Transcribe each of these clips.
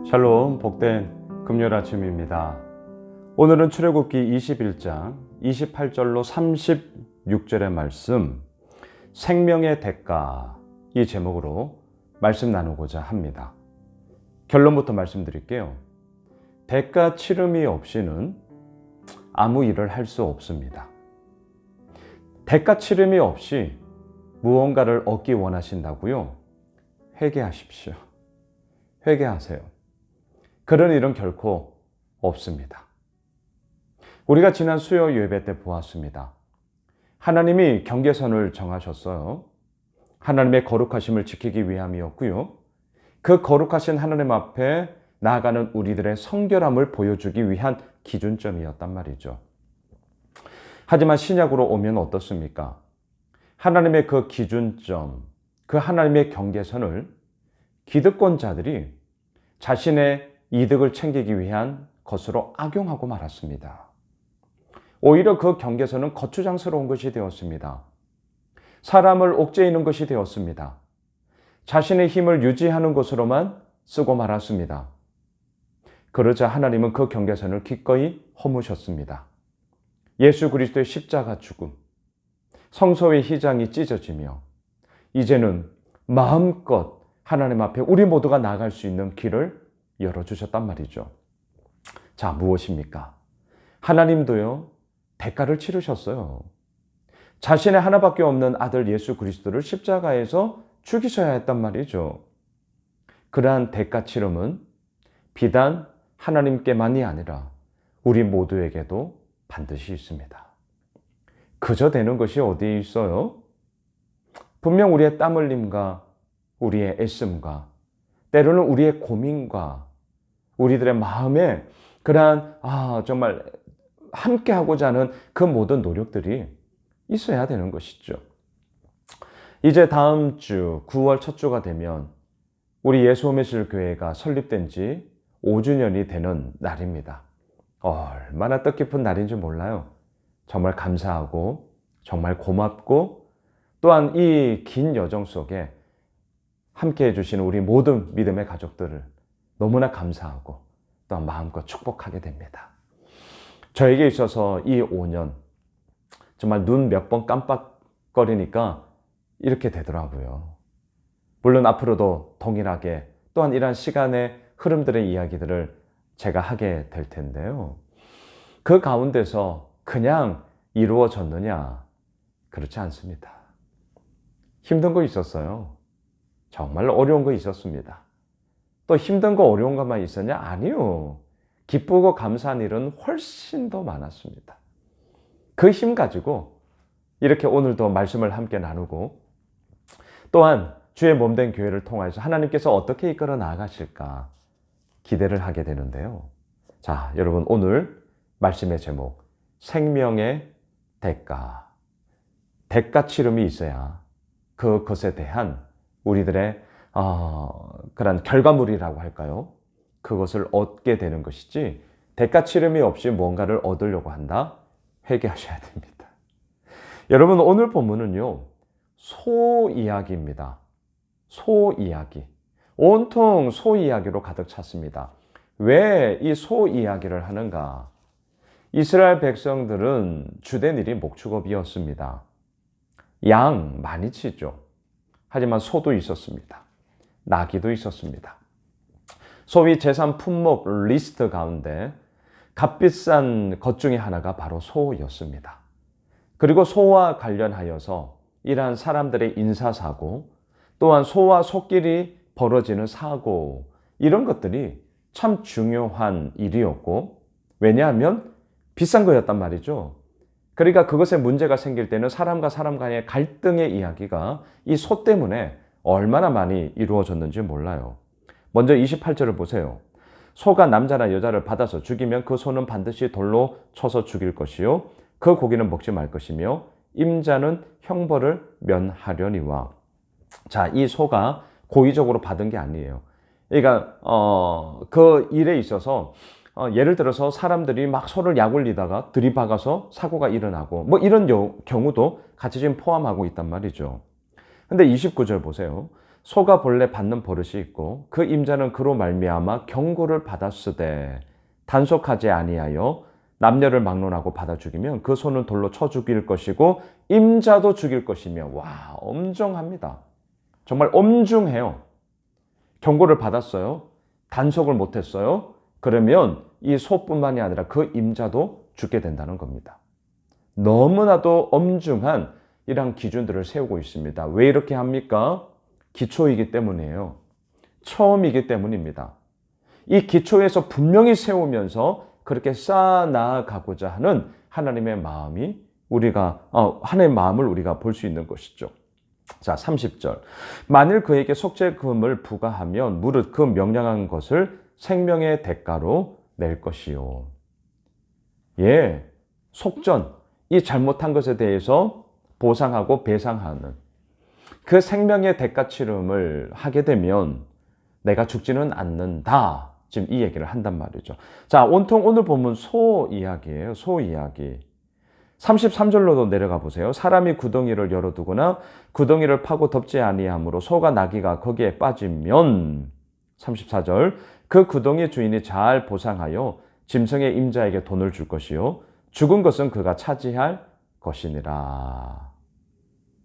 샬롬, 복된 금요일 아침입니다. 오늘은 출애굽기 21장 28절로 36절의 말씀, 생명의 대가, 이 제목으로 말씀 나누고자 합니다. 결론부터 말씀드릴게요. 대가 치름이 없이는 아무 일을 할 수 없습니다. 대가 치름이 없이 무언가를 얻기 원하신다고요? 회개하십시오. 회개하세요. 그런 일은 결코 없습니다. 우리가 지난 수요 예배 때 보았습니다. 하나님이 경계선을 정하셨어요. 하나님의 거룩하심을 지키기 위함이었고요. 그 거룩하신 하나님 앞에 나아가는 우리들의 성결함을 보여주기 위한 기준점이었단 말이죠. 하지만 신약으로 오면 어떻습니까? 하나님의 그 기준점, 그 하나님의 경계선을 기득권자들이 자신의 이득을 챙기기 위한 것으로 악용하고 말았습니다. 오히려 그 경계선은 거추장스러운 것이 되었습니다. 사람을 옥죄이는 것이 되었습니다. 자신의 힘을 유지하는 것으로만 쓰고 말았습니다. 그러자 하나님은 그 경계선을 기꺼이 허무셨습니다. 예수 그리스도의 십자가 죽음, 성소의 휘장이 찢어지며 이제는 마음껏 하나님 앞에 우리 모두가 나아갈 수 있는 길을 열어주셨단 말이죠. 자, 무엇입니까? 하나님도요, 대가를 치르셨어요. 자신의 하나밖에 없는 아들 예수 그리스도를 십자가에서 죽이셔야 했단 말이죠. 그러한 대가 치름은 비단 하나님께만이 아니라 우리 모두에게도 반드시 있습니다. 그저 되는 것이 어디에 있어요? 분명 우리의 땀 흘림과 우리의 애씀과 때로는 우리의 고민과 우리들의 마음에 그러한 정말 함께하고자 하는 그 모든 노력들이 있어야 되는 것이죠. 이제 다음 주 9월 첫 주가 되면 우리 예수오메실 교회가 설립된 지 5주년이 되는 날입니다. 얼마나 뜻깊은 날인지 몰라요. 정말 감사하고 정말 고맙고 또한 이 긴 여정 속에 함께해 주시는 우리 모든 믿음의 가족들을 너무나 감사하고 또한 마음껏 축복하게 됩니다. 저에게 있어서 이 5년 정말 눈 몇 번 깜빡거리니까 이렇게 되더라고요. 물론 앞으로도 동일하게 또한 이러한 시간의 흐름들의 이야기들을 제가 하게 될 텐데요. 그 가운데서 그냥 이루어졌느냐? 그렇지 않습니다. 힘든 거 있었어요. 정말 어려운 거 있었습니다. 또 힘든 거 어려운 것만 있었냐? 아니요. 기쁘고 감사한 일은 훨씬 더 많았습니다. 그 힘 가지고 이렇게 오늘도 말씀을 함께 나누고 또한 주의 몸된 교회를 통해서 하나님께서 어떻게 이끌어 나아가실까 기대를 하게 되는데요. 자, 여러분 오늘 말씀의 제목, 생명의 대가. 대가 치름이 있어야 그것에 대한 우리들의 그런 결과물이라고 할까요? 그것을 얻게 되는 것이지 대가 치름이 없이 뭔가를 얻으려고 한다? 회개하셔야 됩니다. 여러분 오늘 본문은요. 소 이야기입니다. 소 이야기. 온통 소 이야기로 가득 찼습니다. 왜 이 소 이야기를 하는가? 이스라엘 백성들은 주된 일이 목축업이었습니다. 양 많이 치죠. 하지만 소도 있었습니다. 나귀도 있었습니다. 소위 재산 품목 리스트 가운데 값비싼 것 중에 하나가 바로 소였습니다. 그리고 소와 관련하여서 이러한 사람들의 인사사고 또한 소와 소끼리 벌어지는 사고 이런 것들이 참 중요한 일이었고 왜냐하면 비싼 거였단 말이죠. 그러니까 그것에 문제가 생길 때는 사람과 사람 간의 갈등의 이야기가 이 소 때문에 얼마나 많이 이루어졌는지 몰라요. 먼저 28절을 보세요. 소가 남자나 여자를 받아서 죽이면 그 소는 반드시 돌로 쳐서 죽일 것이요 그 고기는 먹지 말 것이며 임자는 형벌을 면하려니와. 자, 이 소가 고의적으로 받은 게 아니에요. 그러니까 그 일에 있어서 예를 들어서 사람들이 막 소를 약올리다가 들이박아서 사고가 일어나고 뭐 이런 경우도 같이 지금 포함하고 있단 말이죠. 근데 29절 보세요. 소가 본래 받는 버릇이 있고 그 임자는 그로 말미암아 경고를 받았으되 단속하지 아니하여 남녀를 막론하고 받아 죽이면 그 소는 돌로 쳐 죽일 것이고 임자도 죽일 것이며. 와, 엄정합니다. 정말 엄중해요. 경고를 받았어요. 단속을 못했어요. 그러면 이 소뿐만이 아니라 그 임자도 죽게 된다는 겁니다. 너무나도 엄중한 이러한 기준들을 세우고 있습니다. 왜 이렇게 합니까? 기초이기 때문이에요. 처음이기 때문입니다. 이 기초에서 분명히 세우면서 그렇게 쌓아나가고자 하는 하나님의 마음이 하나님의 마음을 우리가 볼 수 있는 것이죠. 자, 30절. 만일 그에게 속죄금을 부과하면 무릇 그 명령한 것을 생명의 대가로 낼 것이요. 예, 속전, 이 잘못한 것에 대해서 보상하고 배상하는 그 생명의 대가 치름을 하게 되면 내가 죽지는 않는다. 지금 이 얘기를 한단 말이죠. 자, 온통 오늘 본문 소 이야기예요. 소 이야기. 33절로도 내려가 보세요. 사람이 구덩이를 열어두거나 구덩이를 파고 덮지 아니하므로 소가 나귀가 거기에 빠지면 34절 그 구덩이 주인이 잘 보상하여 짐승의 임자에게 돈을 줄 것이요 죽은 것은 그가 차지할 것이니라.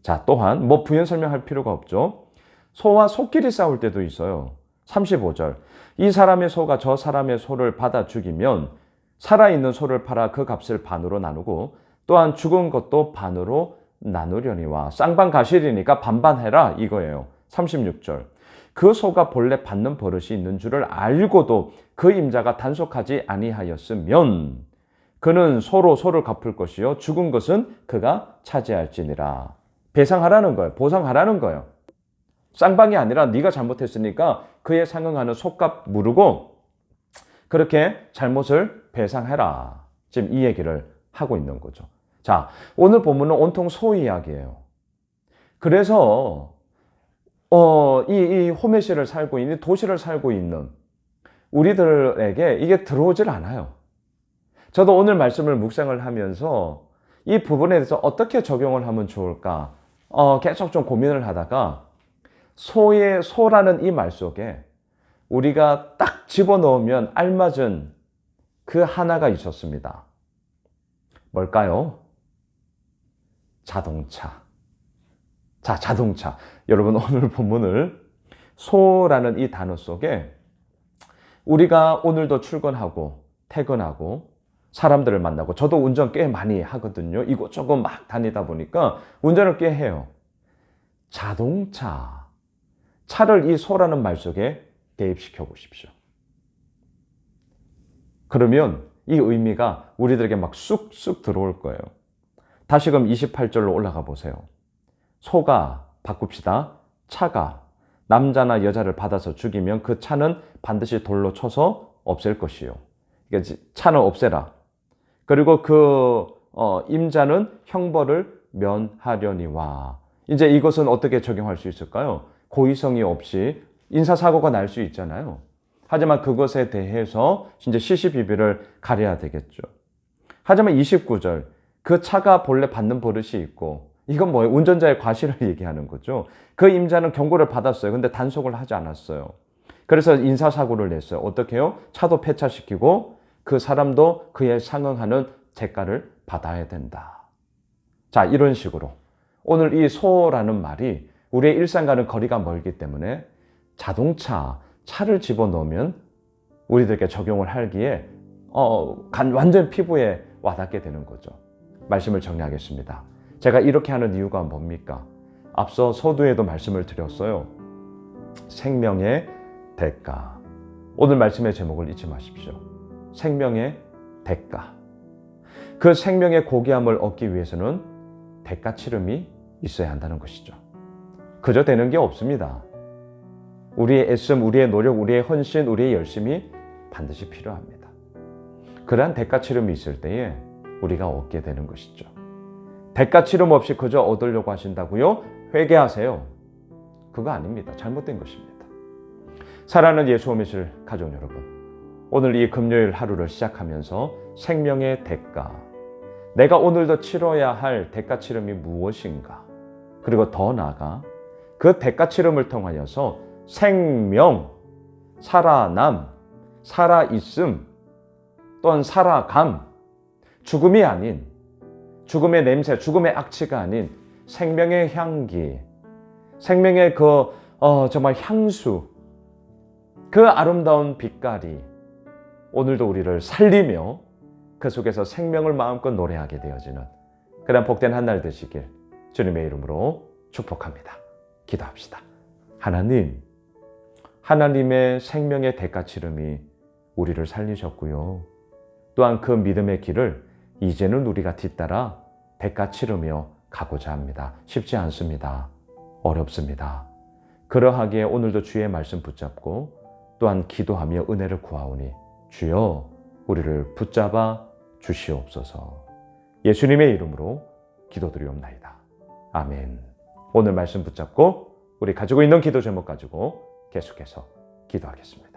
자, 또한 부연 설명할 필요가 없죠. 소와 소끼리 싸울 때도 있어요. 35절 이 사람의 소가 저 사람의 소를 받아 죽이면 살아있는 소를 팔아 그 값을 반으로 나누고 또한 죽은 것도 반으로 나누려니와. 쌍방가실이니까 반반해라 이거예요. 36절 그 소가 본래 받는 버릇이 있는 줄을 알고도 그 임자가 단속하지 아니하였으면 그는 소로 소를 갚을 것이요 죽은 것은 그가 차지할지니라. 배상하라는 거예요. 보상하라는 거예요. 쌍방이 아니라 네가 잘못했으니까 그에 상응하는 속값 물고 그렇게 잘못을 배상해라. 지금 이 얘기를 하고 있는 거죠. 자, 오늘 본문은 온통 소 이야기예요. 그래서 이 호메시를 살고 있는 도시를 살고 있는 우리들에게 이게 들어오질 않아요. 저도 오늘 말씀을 묵상을 하면서 이 부분에 대해서 어떻게 적용을 하면 좋을까 계속 좀 고민을 하다가 소라는 이 말 속에 우리가 딱 집어넣으면 알맞은 그 하나가 있었습니다. 뭘까요? 자동차. 자, 자동차. 여러분 오늘 본문을 소라는 이 단어 속에 우리가 오늘도 출근하고 퇴근하고 사람들을 만나고 저도 운전 꽤 많이 하거든요. 이곳저곳 막 다니다 보니까 운전을 꽤 해요. 자동차. 차를 이 소라는 말 속에 대입시켜 보십시오. 그러면 이 의미가 우리들에게 막 쑥쑥 들어올 거예요. 다시금 28절로 올라가 보세요. 소가 바꿉시다. 차가 남자나 여자를 받아서 죽이면 그 차는 반드시 돌로 쳐서 없앨 것이요. 그러니까 차는 없애라. 그리고 그 임자는 형벌을 면하려니와. 이제 이것은 어떻게 적용할 수 있을까요? 고의성이 없이 인사사고가 날 수 있잖아요. 하지만 그것에 대해서 이제 시시비비를 가려야 되겠죠. 하지만 29절 그 차가 본래 받는 버릇이 있고 이건 뭐예요? 운전자의 과실을 얘기하는 거죠. 그 임자는 경고를 받았어요. 근데 단속을 하지 않았어요. 그래서 인사사고를 냈어요. 어떻게 해요? 차도 폐차시키고 그 사람도 그에 상응하는 대가를 받아야 된다. 자, 이런 식으로 오늘 이 소라는 말이 우리의 일상과는 거리가 멀기 때문에 차를 집어넣으면 우리들에게 적용을 하기에 완전 피부에 와닿게 되는 거죠. 말씀을 정리하겠습니다. 제가 이렇게 하는 이유가 뭡니까? 앞서 서두에도 말씀을 드렸어요. 생명의 대가. 오늘 말씀의 제목을 잊지 마십시오. 생명의 대가. 그 생명의 고귀함을 얻기 위해서는 대가 치름이 있어야 한다는 것이죠. 그저 되는 게 없습니다. 우리의 애씀, 우리의 노력, 우리의 헌신, 우리의 열심이 반드시 필요합니다. 그러한 대가 치름이 있을 때에 우리가 얻게 되는 것이죠. 대가 치름 없이 그저 얻으려고 하신다고요? 회개하세요. 그거 아닙니다. 잘못된 것입니다. 사랑하는 예수 오미실 가족 여러분, 오늘 이 금요일 하루를 시작하면서 생명의 대가, 내가 오늘도 치러야 할 대가 치름이 무엇인가? 그리고 더 나아가 그 대가치름을 통하여서 생명, 살아남, 살아있음, 또한 살아감, 죽음이 아닌, 죽음의 냄새, 죽음의 악취가 아닌 생명의 향기, 생명의 정말 향수, 그 아름다운 빛깔이 오늘도 우리를 살리며 그 속에서 생명을 마음껏 노래하게 되어지는 그런 복된 한 날 되시길 주님의 이름으로 축복합니다. 기도합시다. 하나님, 하나님의 생명의 대가치름이 우리를 살리셨고요. 또한 그 믿음의 길을 이제는 우리가 뒤따라 대가치르며 가고자 합니다. 쉽지 않습니다. 어렵습니다. 그러하기에 오늘도 주의 말씀 붙잡고 또한 기도하며 은혜를 구하오니 주여 우리를 붙잡아 주시옵소서. 예수님의 이름으로 기도드리옵나이다. 아멘. 오늘 말씀 붙잡고 우리 가지고 있는 기도 제목 가지고 계속해서 기도하겠습니다.